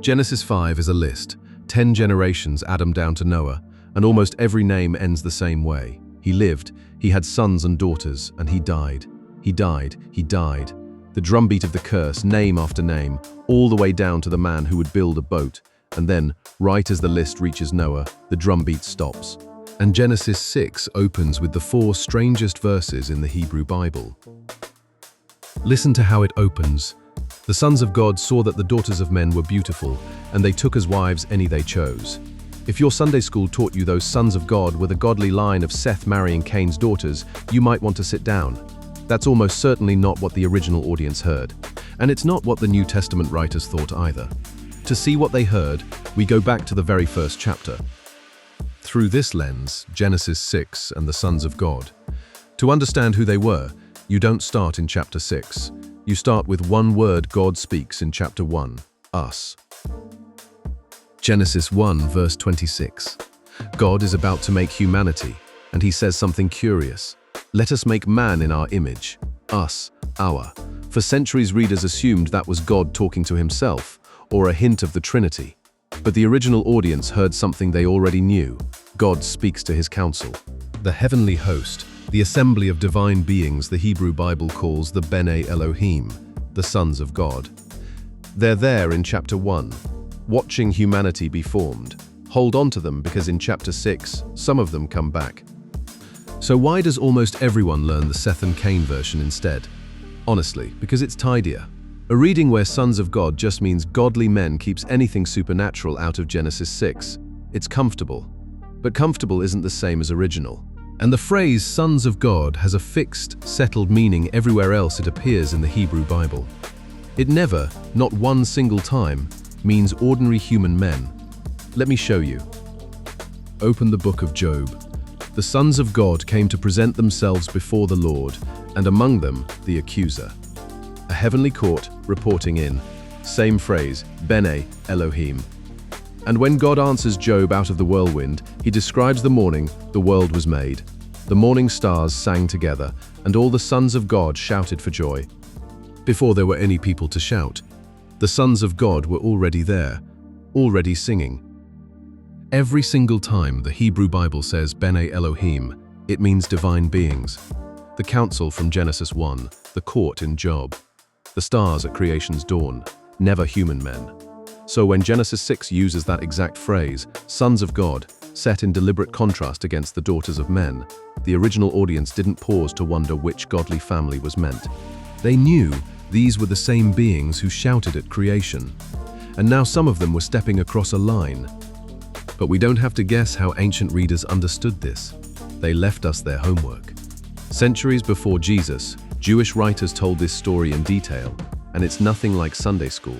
Genesis 5 is a list, 10 generations Adam down to Noah, and almost every name ends the same way. He lived, he had sons and daughters, and he died. He died, he died. The drumbeat of the curse, name after name, all the way down to the man who would build a boat. And then, right as the list reaches Noah, the drumbeat stops. And Genesis 6 opens with the 4 strangest verses in the Hebrew Bible. Listen to how it opens. The sons of God saw that the daughters of men were beautiful, and they took as wives any they chose. If your Sunday school taught you those sons of God were the godly line of Seth marrying Cain's daughters, you might want to sit down. That's almost certainly not what the original audience heard. And it's not what the New Testament writers thought either. To see what they heard, we go back to the very first chapter. Through this lens, Genesis 6 and the sons of God. To understand who they were, you don't start in chapter 6. You start with one word God speaks in chapter 1, us. Genesis 1 verse 26. God is about to make humanity, and he says something curious. Let us make man in our image, us, our. For centuries readers assumed that was God talking to himself, or a hint of the Trinity. But the original audience heard something they already knew. God speaks to his council. The heavenly host, the assembly of divine beings the Hebrew Bible calls the bene Elohim, the sons of God. They're there in chapter 1, watching humanity be formed. Hold on to them because in chapter 6, some of them come back. So why does almost everyone learn the Seth and Cain version instead? Honestly, because it's tidier. A reading where sons of God just means godly men keeps anything supernatural out of Genesis 6. It's comfortable. But comfortable isn't the same as original. And the phrase sons of God has a fixed, settled meaning everywhere else it appears in the Hebrew Bible. It never, not one single time, means ordinary human men. Let me show you. Open the book of Job. The sons of God came to present themselves before the Lord, and among them the accuser. A heavenly court reporting in. Same phrase, bene Elohim. And when God answers Job out of the whirlwind, he describes the morning the world was made. The morning stars sang together, and all the sons of God shouted for joy. Before there were any people to shout, the sons of God were already there, already singing. Every single time the Hebrew Bible says bene Elohim, it means divine beings. The council from Genesis 1, the court in Job. The stars at creation's dawn, never human men. So when Genesis 6 uses that exact phrase, sons of God, set in deliberate contrast against the daughters of men, the original audience didn't pause to wonder which godly family was meant. They knew these were the same beings who shouted at creation. And now some of them were stepping across a line. But we don't have to guess how ancient readers understood this. They left us their homework. Centuries before Jesus, Jewish writers told this story in detail, and it's nothing like Sunday school.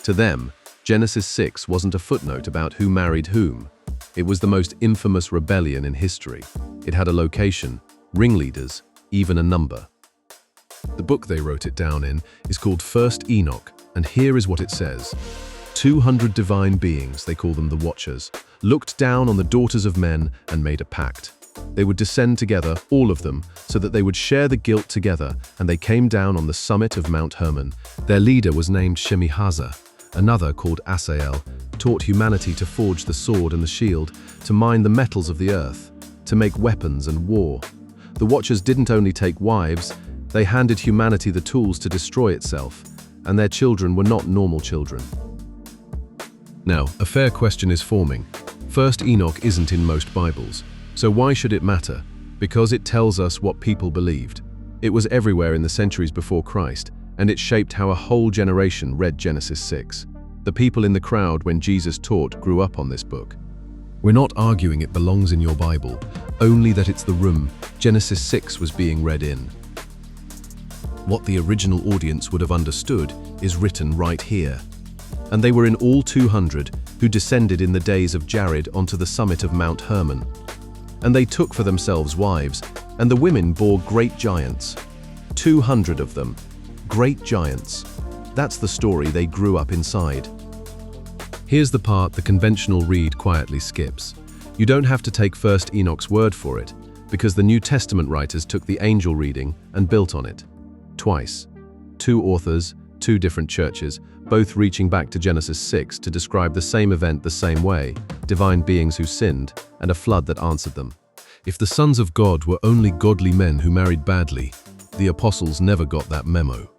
To them, Genesis 6 wasn't a footnote about who married whom. It was the most infamous rebellion in history. It had a location, ringleaders, even a number. The book they wrote it down in is called First Enoch, and here is what it says. 200 divine beings, they call them the Watchers, looked down on the daughters of men and made a pact. They would descend together, all of them, so that they would share the guilt together, and they came down on the summit of Mount Hermon. Their leader was named Shemihaza. Another, called Asael, taught humanity to forge the sword and the shield, to mine the metals of the earth, to make weapons and war. The Watchers didn't only take wives, they handed humanity the tools to destroy itself, and their children were not normal children. Now, a fair question is forming. First Enoch isn't in most Bibles. So why should it matter? Because it tells us what people believed. It was everywhere in the centuries before Christ, and it shaped how a whole generation read Genesis 6. The people in the crowd when Jesus taught grew up on this book. We're not arguing it belongs in your Bible, only that it's the room Genesis 6 was being read in. What the original audience would have understood is written right here. And they were in all 200 who descended in the days of Jared onto the summit of Mount Hermon. And they took for themselves wives, and the women bore great giants. 200 of them. Great giants. That's the story they grew up inside. Here's the part the conventional read quietly skips. You don't have to take First Enoch's word for it, because the New Testament writers took the angel reading and built on it. Twice. 2 authors, 2 different churches, both reaching back to Genesis 6 to describe the same event the same way, divine beings who sinned, and a flood that answered them. If the sons of God were only godly men who married badly, the apostles never got that memo.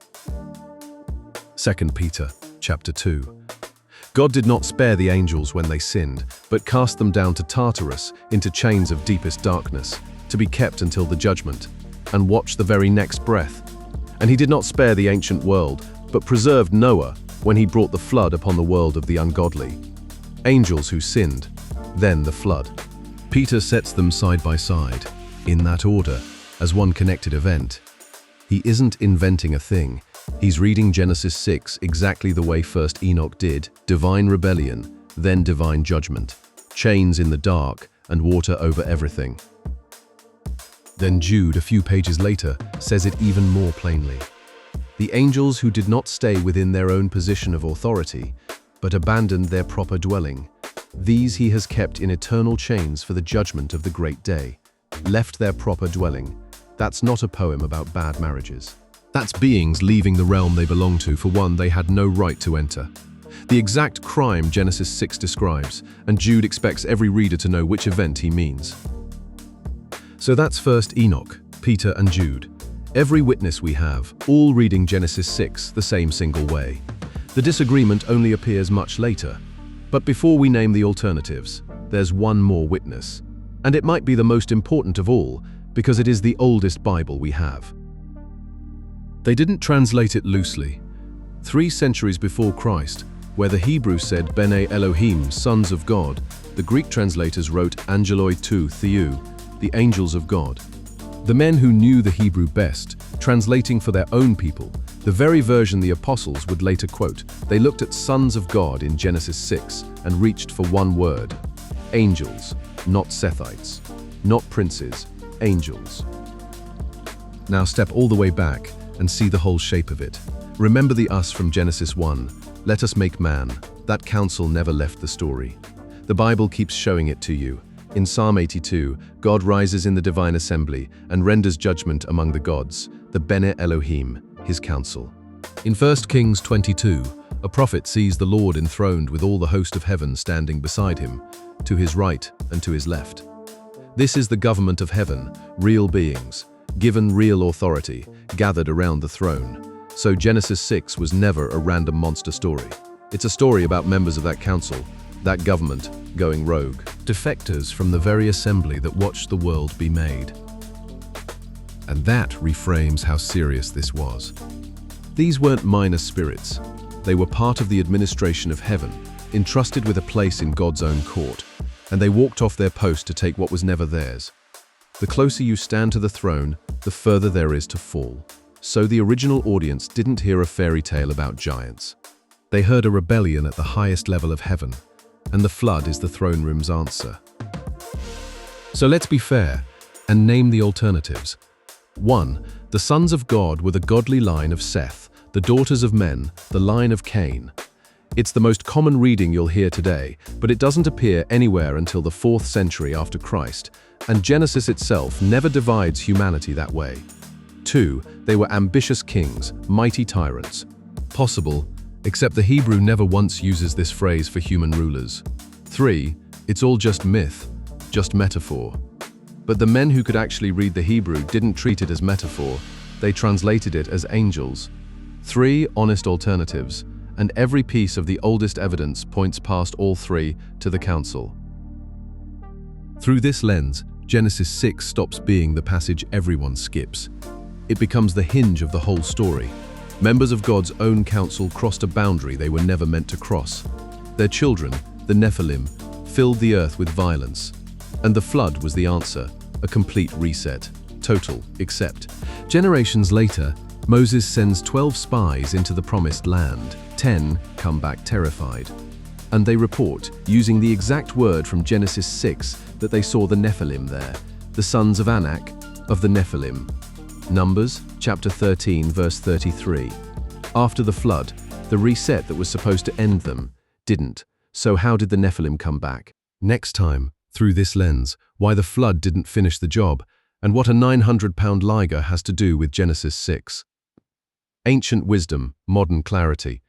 2 Peter, chapter 2. God did not spare the angels when they sinned, but cast them down to Tartarus, into chains of deepest darkness, to be kept until the judgment, and watch the very next breath. And he did not spare the ancient world, but preserved Noah when he brought the flood upon the world of the ungodly. Angels who sinned, then the flood. Peter sets them side by side, in that order, as one connected event. He isn't inventing a thing. He's reading Genesis 6 exactly the way first Enoch did: divine rebellion, then divine judgment, chains in the dark, and water over everything. Then Jude, a few pages later, says it even more plainly. The angels who did not stay within their own position of authority, but abandoned their proper dwelling, these he has kept in eternal chains for the judgment of the great day. Left their proper dwelling. That's not a poem about bad marriages. That's beings leaving the realm they belong to for one they had no right to enter. The exact crime Genesis 6 describes, and Jude expects every reader to know which event he means. So that's first Enoch, Peter, and Jude. Every witness we have, all reading Genesis 6 the same single way. The disagreement only appears much later. But before we name the alternatives, there's one more witness. And it might be the most important of all, because it is the oldest Bible we have. They didn't translate it loosely. 3 centuries before Christ, where the Hebrew said bene Elohim, sons of God, the Greek translators wrote angeloi tou theou, the angels of God. The men who knew the Hebrew best, translating for their own people, the very version the apostles would later quote, they looked at sons of God in Genesis 6 and reached for one word: angels, not Sethites, not princes, angels. Now step all the way back and see the whole shape of it. Remember the us from Genesis 1, let us make man. That counsel never left the story. The Bible keeps showing it to you. In Psalm 82, God rises in the divine assembly and renders judgment among the gods, the bene Elohim, his council. In 1 Kings 22, a prophet sees the Lord enthroned with all the host of heaven standing beside him, to his right and to his left. This is the government of heaven, real beings, given real authority, gathered around the throne. So Genesis 6 was never a random monster story. It's a story about members of that council, that government, going rogue, defectors from the very assembly that watched the world be made. And that reframes how serious this was. These weren't minor spirits. They were part of the administration of heaven, entrusted with a place in God's own court, and they walked off their post to take what was never theirs. The closer you stand to the throne, the further there is to fall. So the original audience didn't hear a fairy tale about giants. They heard a rebellion at the highest level of heaven, and the flood is the throne room's answer. So let's be fair and name the alternatives. 1. The sons of God were the godly line of Seth, the daughters of men, the line of Cain. It's the most common reading you'll hear today, but it doesn't appear anywhere until the 4th century after Christ, and Genesis itself never divides humanity that way. 2. They were ambitious kings, mighty tyrants. Possible, except the Hebrew never once uses this phrase for human rulers. 3. It's all just myth, just metaphor. But the men who could actually read the Hebrew didn't treat it as metaphor, they translated it as angels. 3 honest alternatives, and every piece of the oldest evidence points past all 3 to the council. Through this lens, Genesis 6 stops being the passage everyone skips. It becomes the hinge of the whole story. Members of God's own council crossed a boundary they were never meant to cross. Their children, the Nephilim, filled the earth with violence. And the flood was the answer, a complete reset, total, except. Generations later, Moses sends 12 spies into the promised land. 10 come back terrified. And they report, using the exact word from Genesis 6, that they saw the Nephilim there, the sons of Anak, of the Nephilim. Numbers, chapter 13, verse 33. After the flood, the reset that was supposed to end them didn't. So how did the Nephilim come back? Next time, through this lens, why the flood didn't finish the job, and what a 900-pound liger has to do with Genesis 6. Ancient wisdom, modern clarity.